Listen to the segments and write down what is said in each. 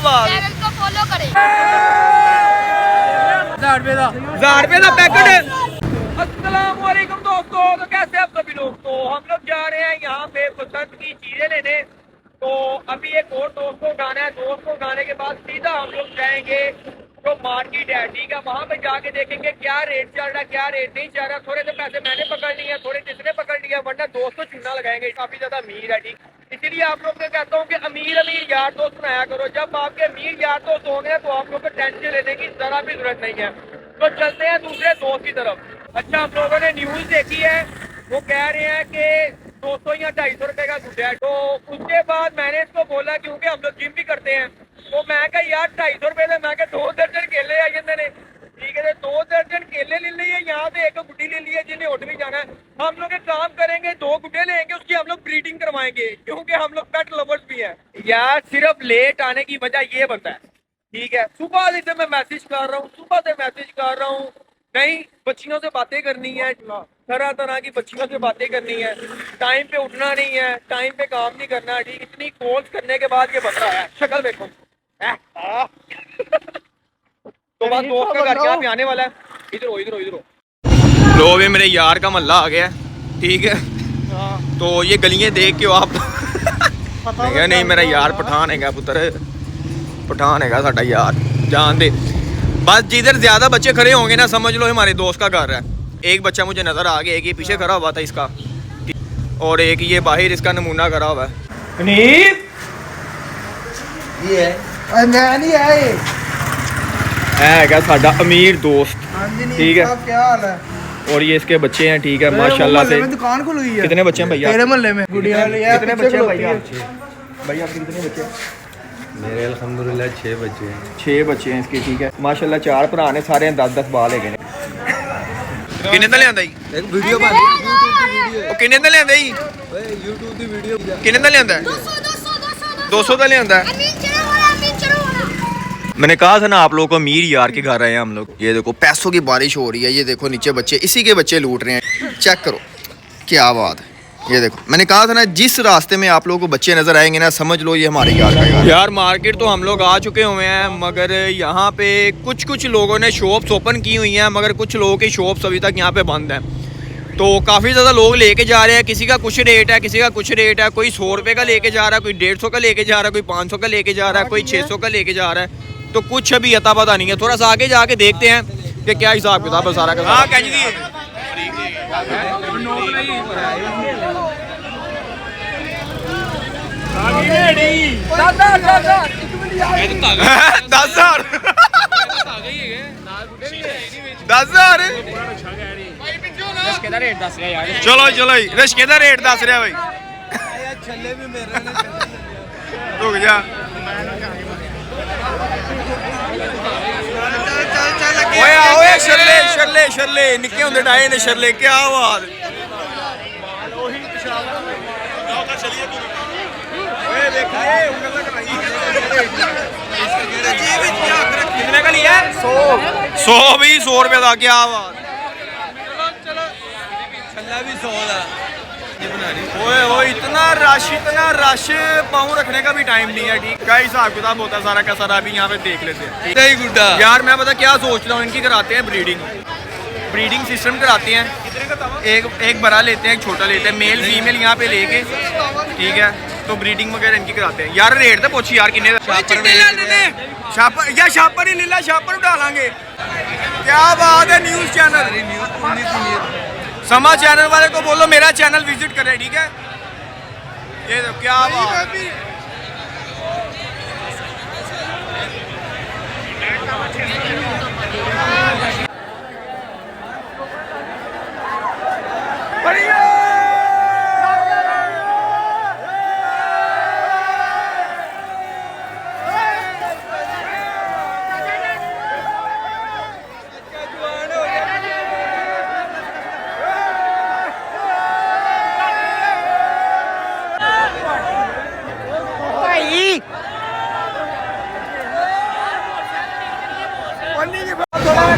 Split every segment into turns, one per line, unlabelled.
बात,
चैनल को फॉलो करें।
1000 रुपए का पैकेट। अस्सलाम वालेकुम दोस्तों, तो कैसे आप सभी लोग। तो हम लोग जा रहे हैं यहाँ पे पसंद की चीजें लेने। तो अभी एक और दोस्त को उठाना है, दोस्त को उठाने के बाद सीधा हम लोग जाएंगे जो मार्केट है, ठीक है। वहाँ पे जाके देखेंगे क्या रेट चल रहा है, क्या रेट नहीं चल रहा। थोड़े से पैसे मैंने पकड़ लिए हैं, थोड़े किसने पकड़ लिया, वरना दोस्त को चूना लगाएंगे। काफी ज्यादा अमीर है, ठीक। इसीलिए आप लोग से कहता हूँ कि अमीर अमीर यार दोस्त बनाया करो। जब आपके अमीर यार दोस्त होंगे तो आप लोग को टेंशन लेने की जरा भी जरूरत नहीं है। तो चलते हैं दूसरे दोस्त की तरफ। अच्छा, हम लोगों ने न्यूज देखी है, वो कह रहे हैं कि 200 या 250 रुपए का गुड्डा है। तो उसके बाद मैंने इसको बोला, क्योंकि हम लोग जिम भी करते हैं, तो मैं कहा यार 250 रुपए से मैं 2 दर्जन केले आई मैंने, ठीक है। 2 दर्जन केले ले लिए, यहाँ पे एक गुड्डी ले ली है, जिन्हें होटल भी जाना है। हम लोग एक काम करेंगे, 2 गुड्डे लेंगे, उसकी हम लोग ब्रीडिंग करवाएंगे, क्योंकि हम लोग पेट लवर्स भी हैं यार। सिर्फ लेट आने की वजह ये बनता है, ठीक है। सुबह से मैं मैसेज कर रहा हूँ, सुबह से मैसेज कर रहा हूँ, नहीं बच्चियों से बातें करनी है, तरह तरह की बच्चियों से बातें करनी है, टाइम पे उठना नहीं है, टाइम पे काम नहीं करना, ठीक। इतनी कॉल्स करने के बाद ये बन रहा है, शक्ल देखो। तो बस दोस्त का घर यहाँ पे आने वाला है। इधर हो, इधर हो, इधर हो। लो भी मेरे यार का मल्ला आ गया, ठीक है। तो ये गलियां देख के आप नहीं, मेरा यार पठान है, पुत्र पठान है साडा यार, जान दे। बस जिधर ज्यादा बच्चे खड़े होंगे ना, समझ लो हमारे दोस्त का घर है। एक बच्चा मुझे नजर आ गया, एक ये पीछे खड़ा हुआ था इसका, और एक ये बाहर इसका नमूना खड़ा हुआ है। ये है क्या साडा अमीर दोस्त, ठीक है।
क्या हाल है?
और ये इसके बच्चे हैं, ठीक है, माशाल्लाह से।
दुकान खुल गई है।
कितने बच्चे हैं भैया
तेरे मोहल्ले में?
कितने बच्चे हैं भैया? भैया आपके कितने बच्चे हैं?
मेरे अल्हम्दुलिल्लाह 6 बच्चे हैं।
6 बच्चे हैं इसके, ठीक है, माशाल्लाह। 4 भरा ने, सारे 10-10 बाल है। किन्ने दा लियांदा जी?
एक वीडियो बन रही है YouTube की वीडियो।
ओ किन्ने दा लियांदा जी?
ओए YouTube की वीडियो।
किन्ने दा लियांदा है? 200 दा लियांदा है। मैंने कहा था ना आप लोगों को, अमीर यार के घर आए हैं हम लोग। ये देखो पैसों की बारिश हो रही है, ये देखो नीचे बच्चे, इसी के बच्चे लूट रहे हैं, चेक करो क्या बात है। ये देखो, मैंने कहा था ना, जिस रास्ते में आप लोगों को बच्चे नजर आएंगे ना, समझ लो ये हमारे यार का है। यार मार्केट तो हम लोग आ चुके हुए हैं, मगर यहाँ पे कुछ लोगों ने शॉप्स ओपन की हुई हैं, मगर कुछ लोगों की शॉप्स अभी तक यहाँ पे बंद हैं। तो काफ़ी ज़्यादा लोग लेके जा रहे हैं, किसी का कुछ रेट है, किसी का कुछ रेट है। कोई 100 रुपये का लेके जा रहा है, कोई 150 का लेके जा रहा है, कोई 500 का लेके जा रहा है, कोई 600 का लेके जा रहा है। तो कुछ अभी अता पता नहीं है, थोड़ा सा आगे जाके देखते हैं कि क्या हिसाब किताब है सारा का। चलो चलो रिश्के का रेट दस रहा भाई, रुक जा। ओए ओए शरले शरले शरले निक्के होंदे डाए ने शरले, क्या बात। कितने का लिया? 100 भी 100 रुपए का, क्या बात।
भी 100 का।
ओए ओए इतना रश पाँव रखने का भी टाइम नहीं है, ठीक। क्या हिसाब किताब होता है सारा का सारा, अभी यहाँ पे देख लेते हैं।
नहीं गुड्डा
यार मैं पता क्या सोच रहा हूँ, इनकी कराते हैं ब्रीडिंग सिस्टम कराते हैं। एक बड़ा लेते हैं, एक छोटा लेते हैं, मेल फीमेल यहाँ पे लेके, ठीक है। तो ब्रीडिंग वगैरह इनकी कराते हैं। यार रेट तो पूछी यार किन्ने शापर ही लीला, शापर उठा लांगे। क्या बात है। न्यूज़ चैनल समा चैनल वाले को बोलो मेरा चैनल विजिट करें, ठीक है। ये तो क्या बात।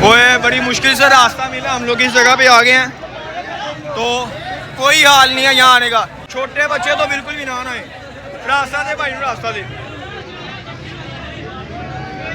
ओए बड़ी मुश्किल से रास्ता मिला, हम लोग इस जगह पे आ गए हैं। तो कोई हाल नहीं है यहाँ आने का, छोटे बच्चे तो बिल्कुल भी ना आए। रास्ता दे भाई, रास्ता दे।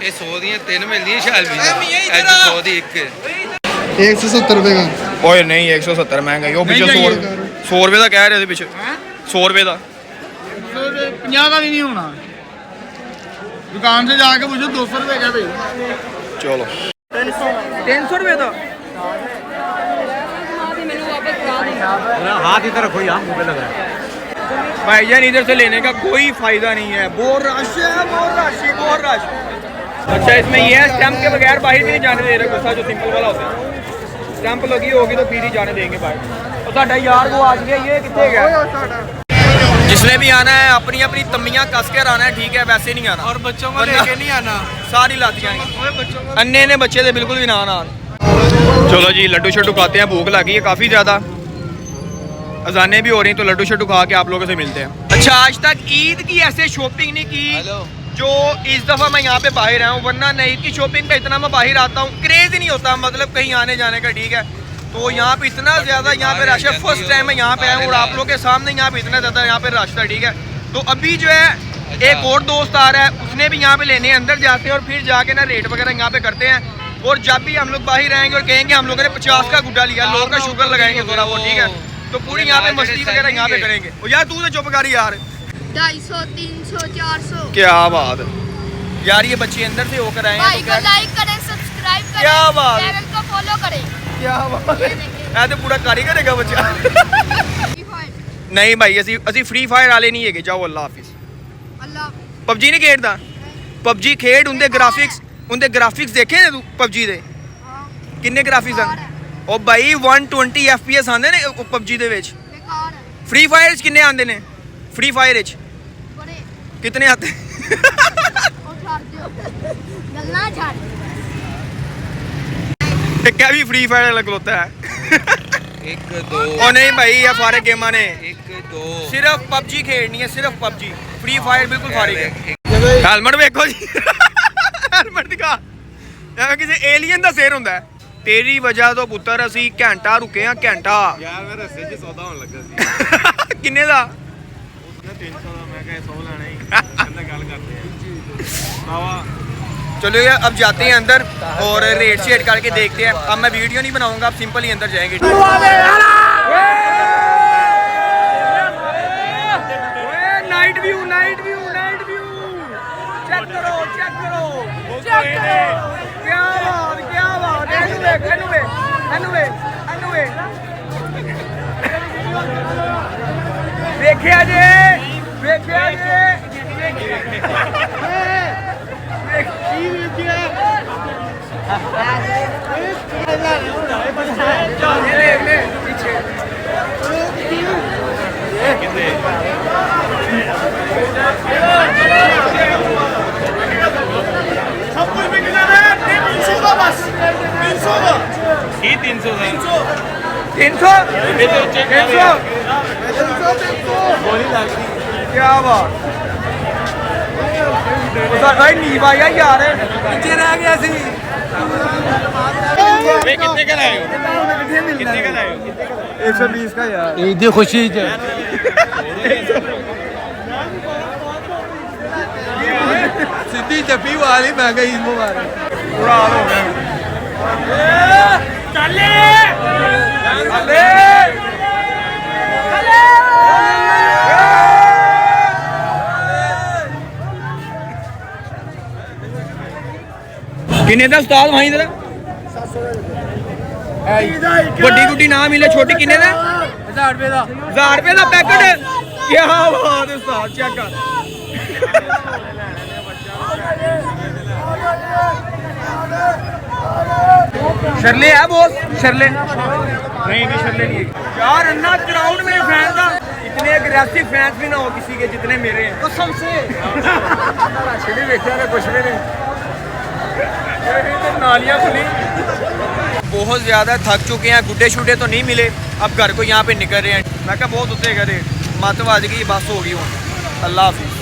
ਇਹ 100 ਦੀਆਂ 3 ਮਿਲਦੀਆਂ ਸ਼ਾਲਵੀ ਦੀਆਂ ਅੱਜ 100 ਦੀ ਇੱਕ
170 रुपए का
ਓਏ ਨਹੀਂ 170 ਮਹਿੰਗਾ ਉਹ ਪਿੱਛੇ 100 ਰੁਪਏ ਦਾ ਕਹਿ ਰਹੇ ਉਹਦੇ ਪਿੱਛੇ 100 ਰੁਪਏ ਦਾ
50 का भी नहीं होना दुकान से जाके मुझे 200 रुपए का भाई
ਚਲੋ 300 ਰੁਪਏ ਦਾ
हाथ इधर रखो यार मुंह पे लगा है
भाई जान इधर से लेने का कोई फायदा नहीं है बहुत रश है बहुत रश अच्छा इसमें ये है स्टैंप के बगैर बाहर भी नहीं जाने दे रहे गुस्सा जो सिंपल वाला होता है स्टैंप लगी होगी तो फिर ही जाने देंगे बाहर और साडा यार वो आज गया ये कितने गया जिसने भी आना है अपनी अपनी तम्मियां कस कर आना है ठीक है वैसे नहीं आना
और बच्चों को लेके नहीं आना
सारी लाती जाएंगी अन्य ने बच्चे थे बिल्कुल भी ना आना चलो जी लड्डू शड्डू खाते हैं भूख लगी है काफ़ी ज़्यादा अजानें भी हो रही हैं तो लड्डू शड्डू खा के आप लोगों से मिलते हैं अच्छा आज तक ईद की ऐसे शॉपिंग नहीं की जो इस दफ़ा मैं यहाँ पे बाहर आया हूँ वरना मैं ईद की शॉपिंग का इतना मैं बाहर आता हूँ क्रेज़ ही नहीं होता मतलब कहीं आने जाने का ठीक है तो यहाँ पे इतना ज़्यादा यहाँ पे रश है फर्स्ट टाइम मैं यहाँ पे आया हूँ और आप लोग के सामने यहाँ पे इतना ज़्यादा यहाँ पे रश था ठीक है तो अभी जो है एक और दोस्त आ रहा है उसने भी यहाँ पे लेने अंदर जाते हैं और फिर जाके ना रेट वगैरह यहाँ पे करते हैं और जब भी हम लोग बाहर आएंगे और कहेंगे हम लोगों ने 50 का गुड्डा लिया लोगों का शुगर लगाएंगे थोड़ा वो ठीक है तो पूरी यहाँ पे मस्ती वगैरह यहाँ पे करेंगे और यार तू तो चुप कर यार
250 300 400
क्या बात है यार ये बच्चे अंदर से होकर आए
भाई
हैं
को लाइक करें सब्सक्राइब करें
क्या बात है।
चैनल को फॉलो करें
क्या बात है ऐ तो पूरा कारी करेगा बच्चा नहीं भाई ਅਸੀਂ ਫ੍ਰੀ ਫਾਇਰ ਵਾਲੇ ਨਹੀਂ ਹੈਗੇ ਜਾਓ ਅੱਲਾ ਹਾਫਿਜ਼
ਅੱਲਾ
ਪਬਜੀ ਨਹੀਂ ਖੇਡਦਾ ਪਬਜੀ ਖੇਡ ਉਹਦੇ ਗ੍ਰਾਫਿਕਸ ਦੇਖੇ ਨੇ ਤੂੰ ਪਬਜੀ ਦੇ ਕਿੰਨੇ ਗ੍ਰਾਫਿਕਸ ਹਨ ਉਹ ਭਾਈ 120 FPS ਆਉਂਦੇ ਨੇ ਪਬਜੀ ਦੇ ਵਿੱਚ
ਬੇਕਾਰ ਹੈ
ਫ੍ਰੀ ਫਾਇਰ ਵਿੱਚ ਕਿੰਨੇ ਆਉਂਦੇ ਨੇ ਫ੍ਰੀ ਫਾਇਰ ਵਿੱਚ
ਬੜੇ
ਕਿਤਨੇ ਆਤੇ
ਉਹ ਛੱਡ ਦਿਓ ਗੱਲਾਂ ਛੱਡ
ਟਿੱਕਾ ਵੀ ਫ੍ਰੀ ਫਾਇਰ ਵਾਲਾ ਖਲੋਤਾ ਹੈ
ਇੱਕ ਦੋ
ਉਹ ਨਹੀਂ ਭਾਈ ਇਹ ਸਾਰੇ ਗੇਮਾਂ ਨੇ
ਇੱਕ ਦੋ
ਸਿਰਫ ਪਬਜੀ ਖੇਡਣੀ ਹੈ ਸਿਰਫ ਪਬਜੀ ਫ੍ਰੀ ਫਾਇਰ ਬਿਲਕੁਲ ਫਾਰਿਗ ਹੈ ਹੈਲਮਟ ਵੇਖੋ ਜੀ ਹੈਲਮਟ ਦਿਖਾ ਐਵੇਂ ਕਿਸੇ ਏਲੀਅਨ ਦਾ ਸਿਰ ਹੁੰਦਾ ਹੈ ਤੇਰੀ ਵਜ੍ਹਾ ਤੋਂ ਪੁੱਤਰ ਅਸੀਂ ਘੰਟਾ ਰੁਕੇ ਆ ਘੰਟਾ
यार मैं रस्ते 'ਚ सौदा होने लगा ਸੀ
ਕਿੰਨੇ ਦਾ
उसने 300 ਦਾ ਮੈਂ ਕਿਹਾ 100 ਲੈਣਾ ਹੀ ਕਹਿੰਦਾ ਗੱਲ ਕਰਦੇ ਆ ਬਾਵਾ
चलो यार अब जाते हैं अंदर और रेट शेट करके देखते हैं अब मैं वीडियो नहीं बनाऊंगा अब सिंपल ही अंदर जाएंगे नाइट व्यू चेक करो क्या बात देखिए
सब कुछ बिक जाना है 300 का बस 300 का
ਕੀ 300 ਦਾ
300 क्या बात साडा ही नीवा यार नीचे रह गया सी
ਵੇ ਕਿੰਨੇ का लाए हो कितने का लाए हो
120 का यार
ईद की खुशी है
ਸਿੱਧੀ ਜੱਫੀ ਵਾਲੀ ਮੈਂ ਕਿਹਾ ਈਦ ਮੁਬਾਰਕ
बुरा हाल हो गया चले किन्ने दा उस्ताद वहीं इधर बड़ी गुड्डी ना मिले छोटी किन्ने दा
1000 रुपए का
1000 रुपए का पैकेट क्या बात है उस्ताद चेक कर शर्ले है बोस शर्ले नहीं शर्ले नहीं है यार अन्ना ग्राउंड में फैन था इतने अग्रेसिव फैंस भी ना हो किसी के जितने मेरे हैं कसम से छिड़ी देखा ना कुछ भी नहीं तो नालियां खुली बहुत ज़्यादा थक चुके हैं गुड्डे शुड्डे तो नहीं मिले अब घर को यहाँ पे निकल रहे हैं मैं क्या बहुत होते हैं रेट ਮੱਤ ਵੱਜ ਗਈ, ਬਸ ਹੋ ਗਈ ਹੁਣ। ਅੱਲਾ ਹਾਫਿਜ਼।